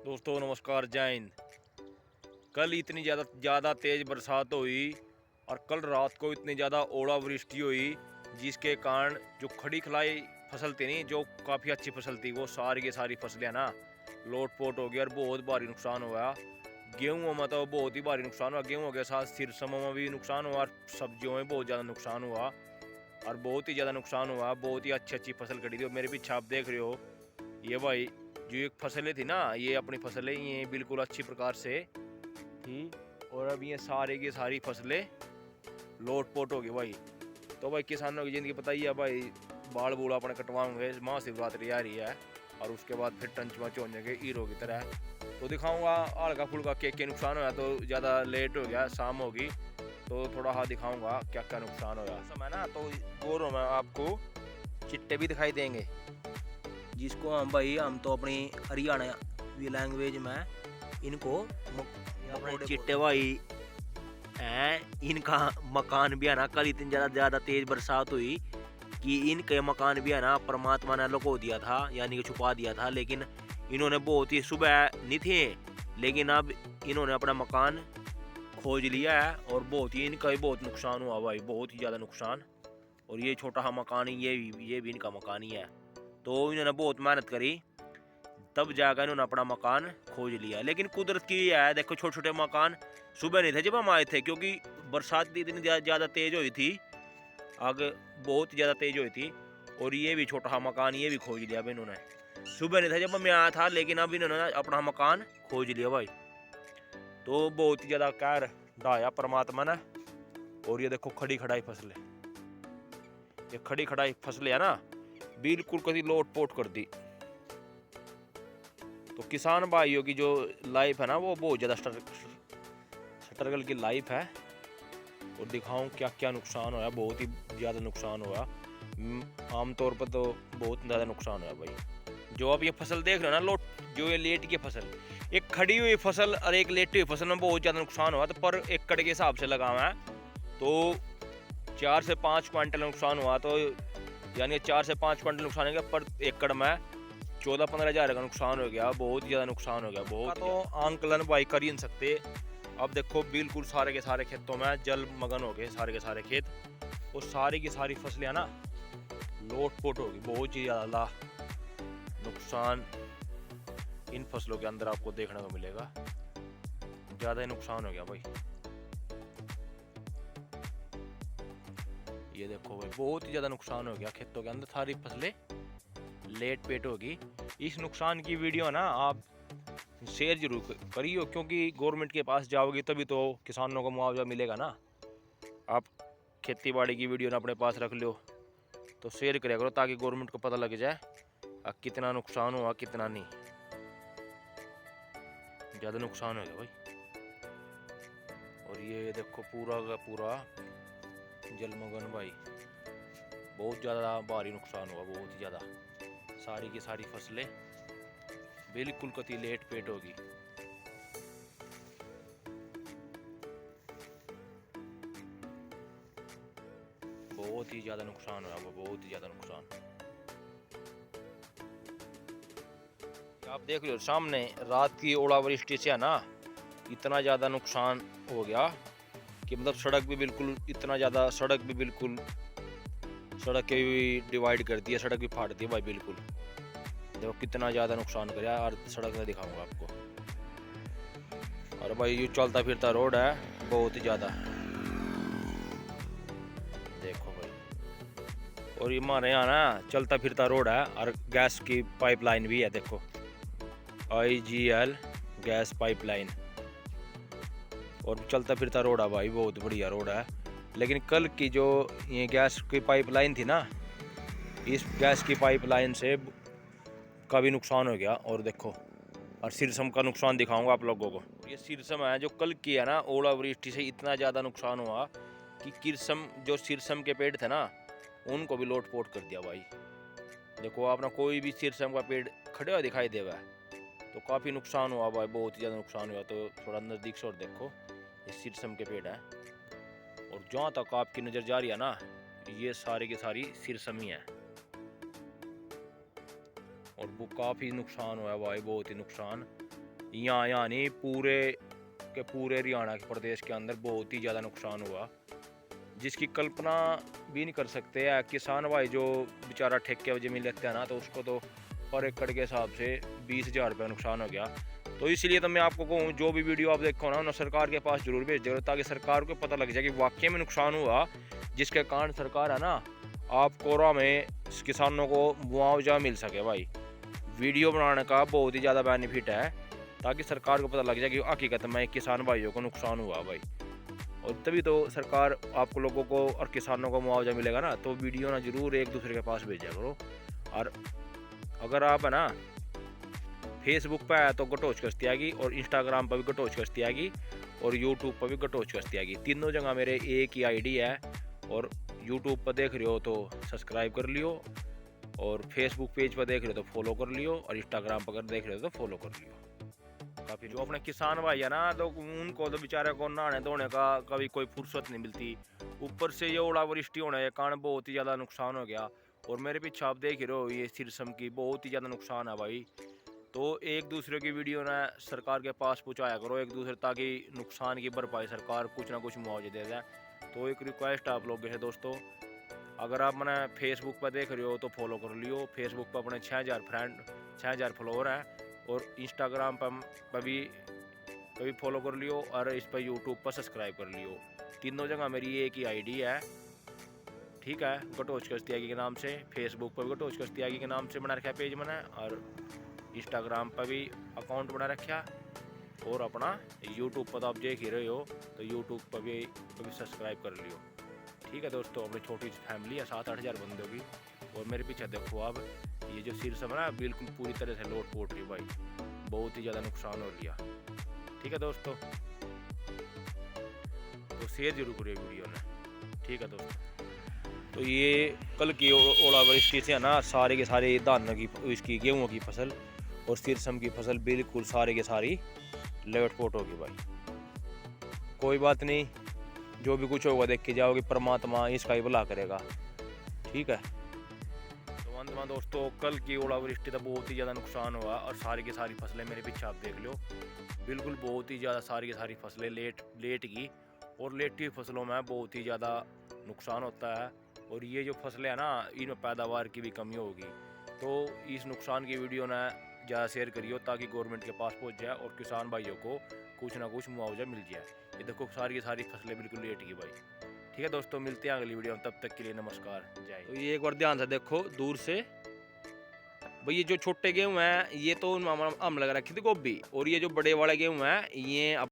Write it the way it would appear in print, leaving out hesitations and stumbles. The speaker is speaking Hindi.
दोस्तों नमस्कार, जय हिंद। कल इतनी ज़्यादा तेज़ बरसात हुई और कल रात को इतनी ज़्यादा ओलावृष्टि हुई जिसके कारण जो खड़ी खलाई फसल थी नहीं, जो काफ़ी अच्छी फसल थी, वो सारी की सारी फसलें ना लोट पोट हो गई और बहुत भारी नुकसान हुआ। गेहूँ में तो बहुत ही भारी नुकसान हुआ, गेहूँ के साथ सिरसों में भी नुकसान हुआ और सब्जियों में बहुत ज़्यादा नुकसान हुआ और बहुत ही ज़्यादा नुकसान हुआ। बहुत ही अच्छी अच्छी फसल खड़ी थी और मेरे पीछे आप देख रहे हो, ये भाई जो एक फसलें थी ना, ये अपनी फसलें ये बिल्कुल अच्छी प्रकार से थी और अब ये सारी की सारी फसलें लोट पोट हो गई भाई। तो भाई किसानों की ज़िंदगी पता ही है भाई, बाल बूढ़ अपने कटवाएंगे, महाशिवरात्रि आ रही है और उसके बाद फिर टंचमा चोने के हीरो की तरह। तो दिखाऊंगा हल्का फुल्का के नुकसान होया, तो ज़्यादा लेट हो गया, शाम होगी तो थोड़ा हाँ दिखाऊंगा क्या क्या नुकसान होया समय ना। तो गोरों में आपको चिट्टे भी दिखाई देंगे, जिसको हम तो अपनी हरियाणा लैंग्वेज में इनको अपने चिट्टे भाई हैं। इनका मकान भी है ना, कल इतनी ज़्यादा तेज़ बरसात हुई कि इनके मकान भी है ना परमात्मा ने लुको दिया था, यानी कि छुपा दिया था। लेकिन इन्होंने बहुत ही सुबह नहीं थे, लेकिन अब इन्होंने अपना मकान खोज लिया है और बहुत ही इनका भी बहुत नुकसान हुआ भाई, बहुत ही ज़्यादा नुकसान। और ये छोटा सा मकान ही, ये भी इनका मकान ही है। तो इन्होंने बहुत मेहनत करी, तब जाकर इन्होंने अपना मकान खोज लिया। लेकिन कुदरत की है, देखो छोटे छोटे मकान सुबह नहीं थे जब हम आए थे, क्योंकि बरसात इतनी ज़्यादा तेज़ हुई थी, आग बहुत ज़्यादा तेज़ हुई थी। और ये भी छोटा मकान ये भी खोज लिया अब इन्होंने। सुबह नहीं था जब मैं आया था, लेकिन अब इन्होंने अपना मकान खोज लिया भाई। तो बहुत ही ज़्यादा कहर ढाया परमात्मा ने। और ये देखो खड़ी खड़ाई फसलें, ये खड़ी खड़ाई फसलें है ना, बिल्कुल कभी लोट पोट कर दी। तो किसान भाइयों की जो लाइफ है ना, वो बहुत ज़्यादा स्ट्रगल की लाइफ है। और दिखाऊं क्या क्या नुकसान हुआ, बहुत ही ज़्यादा नुकसान हुआ। आमतौर पर तो बहुत ज़्यादा नुकसान हुआ भाई। जो आप ये फसल देख रहे हो ना, लोट जो ये लेट की फसल, एक खड़ी हुई फसल और एक लेटी हुई फसल में बहुत ज़्यादा नुकसान हुआ। तो पर एकड़ के हिसाब से लगा हुआ है तो 4 से 5 क्विंटल नुकसान हुआ। तो यानी 4 से 5 क्विंटल नुकसान हो गया पर एकड़ में 14-15 हज़ार का नुकसान हो गया। बहुत ज़्यादा नुकसान हो गया, बहुत। तो आंकलन भाई कर ही नहीं सकते। अब देखो बिल्कुल सारे के सारे खेतों में जल मगन हो गए, सारे के सारे खेत और सारी की सारी फसलें ना लोट पोट होगी। बहुत ही ज़्यादा नुकसान इन फसलों के अंदर आपको देखने को मिलेगा, ज़्यादा ही नुकसान हो गया भाई। ये देखो भाई, बहुत ही ज़्यादा नुकसान हो गया खेतों के अंदर, सारी फसलें लेट पेट होगी। इस नुकसान की वीडियो ना आप शेयर जरूर करिए, क्योंकि गवर्नमेंट के पास जाओगी तभी तो किसानों को मुआवजा मिलेगा ना। आप खेती बाड़ी की वीडियो ना अपने पास रख लो तो शेयर करिए करो, ताकि गवर्नमेंट को पता लग जाए कितना नुकसान हुआ कितना नहीं। ज़्यादा नुकसान हो गया भाई। और ये देखो पूरा का पूरा जलमग्न भाई, बहुत ज़्यादा भारी नुकसान हुआ, बहुत ही ज़्यादा। सारी की सारी फसलें बिल्कुल कति लेट पेट होगी। बहुत ही ज़्यादा नुकसान हुआ वो, बहुत ही ज़्यादा नुकसान। आप देख लो सामने, रात की ओलावृष्टि से है ना इतना ज़्यादा नुकसान हो गया कि मतलब सड़क भी बिल्कुल इतना ज़्यादा, सड़क भी बिल्कुल, सड़क के भी डिवाइड कर दिया, सड़क भी फाड़ दी भाई बिल्कुल। देखो कितना ज़्यादा नुकसान कराया और सड़क में दिखाऊंगा आपको। और भाई ये चलता फिरता रोड है, बहुत ही ज़्यादा देखो भाई। और ये हमारे यहाँ ना चलता फिरता रोड है और गैस की पाइपलाइन भी है, देखो IGL गैस पाइपलाइन। और चलता फिरता रोड है भाई, बहुत बढ़िया रोड है। लेकिन कल की जो ये गैस की पाइपलाइन थी ना, इस गैस की पाइपलाइन से का भी नुकसान हो गया। और देखो, और सिरसम का नुकसान दिखाऊंगा आप लोगों को। ये सिरसम है जो कल की है ना, ओलावृष्टि से इतना ज़्यादा नुकसान हुआ कि किरसम जो सिरसम के पेड़ थे ना, उनको भी लोट पोट कर दिया भाई। देखो आपने कोई भी सिरसम का पेड़ खड़े हुआ दिखाई देगा तो काफ़ी नुकसान हुआ भाई, बहुत ही ज़्यादा नुकसान हुआ। तो थोड़ा नज़दीक से और देखो, ये सिरसम के पेड़ हैं और जहाँ तक आपकी नज़र जा रही है ना, ये सारी की सारी सिरसम ही है। और वो काफ़ी नुकसान हुआ है भाई, बहुत ही नुकसान। यहाँ नहीं, पूरे के पूरे हरियाणा के प्रदेश के अंदर बहुत ही ज़्यादा नुकसान हुआ, जिसकी कल्पना भी नहीं कर सकते हैं। किसान भाई जो बेचारा ठेके ज़मीन लेते हैं ना, तो उसको तो पर एकड़ के हिसाब से 20,000 रुपये नुकसान हो गया। तो इसलिए तो मैं आपको कहूँ, जो भी वीडियो आप देखो ना सरकार के पास जरूर भेज दो, ताकि सरकार को पता लग जाए कि वाकई में नुकसान हुआ, जिसके कारण सरकार है ना आपको और में किसानों को मुआवजा मिल सके। भाई वीडियो बनाने का बहुत ही ज़्यादा बेनिफिट है, ताकि सरकार को पता लग जाए कि हकीकत में किसान भाइयों को नुकसान हुआ भाई, और तभी तो सरकार आपको लोगों को और किसानों को मुआवजा मिलेगा ना। तो वीडियो ना जरूर एक दूसरे के पास भेजा करो। और अगर आप है ना फेसबुक पे आया तो गटोच कश्ती आएगी, और इंस्टाग्राम पर भी गटोच कश्ती आएगी, और यूट्यूब पर भी गटोच कश्ती आएगी। तीनों जगह मेरे एक ही आईडी है, और यूट्यूब पर देख रहे हो तो सब्सक्राइब कर लियो, और फेसबुक पेज पर देख रहे हो तो फॉलो कर लियो, और इंस्टाग्राम पर देख रहे हो तो फॉलो कर लियो। काफ़ी जो अपने किसान भाई है ना, तो उनको तो बेचारे को नहाने धोने का कभी कोई फुर्सत नहीं मिलती। ऊपर से ये ओलावृष्टि होने के कारण बहुत ही ज़्यादा नुकसान हो गया। और मेरे पीछे आप देख रहे हो ये सिरसम की बहुत ही ज़्यादा नुकसान है भाई। तो एक दूसरे की वीडियो ना सरकार के पास पहुँचाया करो एक दूसरे, ताकि नुकसान की भरपाई सरकार कुछ ना कुछ मुआवजे दे दें। तो एक रिक्वेस्ट आप लोगों से दोस्तों, अगर आप मैंने फेसबुक पर देख रहे हो तो फॉलो कर लियो। फेसबुक पर अपने 6,000 फॉलोवर हैं, और इंस्टाग्राम पर भी फॉलो कर लियो, और इस पर यूट्यूब पर सब्सक्राइब कर लियो। तीनों जगह मेरी एक ही आईडी है, ठीक है, गटोच कश्ती के नाम से। फेसबुक पर भी गटोच कश्ती के नाम से बना रखा पेज मैंने, और इंस्टाग्राम पर भी अकाउंट बना रखा, और अपना यूट्यूब पर तो आप देख ही रहे हो, तो यूट्यूब पर भी सब्सक्राइब कर लियो। ठीक है दोस्तों, अपनी छोटी सी फैमिली है 7-8 हज़ार बंदों की। और मेरे पीछे देखो आप, ये जो सिरसम है ना बिल्कुल पूरी तरह से लोट पोट रही भाई, बहुत ही ज़्यादा नुकसान हो लिया। ठीक है दोस्तों, तो शेयर जरूर करिए वीडियो ने। ठीक है दोस्तों, तो ये कल की ओलावृष्टि से है ना सारे के सारे धान की इसकी गेहूँ की फसल और सिरसम की फसल बिल्कुल सारे के सारी लेट पोट होगी भाई। कोई बात नहीं, जो भी कुछ होगा देख के जाओगे, परमात्मा इसका ही भला करेगा। ठीक है, तो अंत में दोस्तों, कल की ओलावृष्टि का बहुत ही ज़्यादा नुकसान हुआ, और सारी की सारी फसलें मेरे पीछे आप देख लो, बिल्कुल बहुत ही ज़्यादा सारी की सारी फसलें लेट गई। और लेटी हुई फसलों में बहुत ही ज़्यादा नुकसान होता है, और ये जो फसलें हैं ना इनमें पैदावार की भी कमी होगी। तो इस नुकसान की वीडियो ना ज़्यादा शेयर करियो, ताकि गवर्नमेंट के पास पहुँच जाए और किसान भाइयों को कुछ ना कुछ मुआवजा मिल जाए। ये देखो सारी की सारी फसलें बिल्कुल लेट गई भाई। ठीक है दोस्तों, मिलते हैं अगली वीडियो में, तब तक के लिए नमस्कार, जय। तो ये एक बार ध्यान से देखो दूर से भाई, ये जो छोटे गेहूँ हैं ये तो हम लगा रखी थी गोभी, और ये जो बड़े वाले गेहूँ हैं ये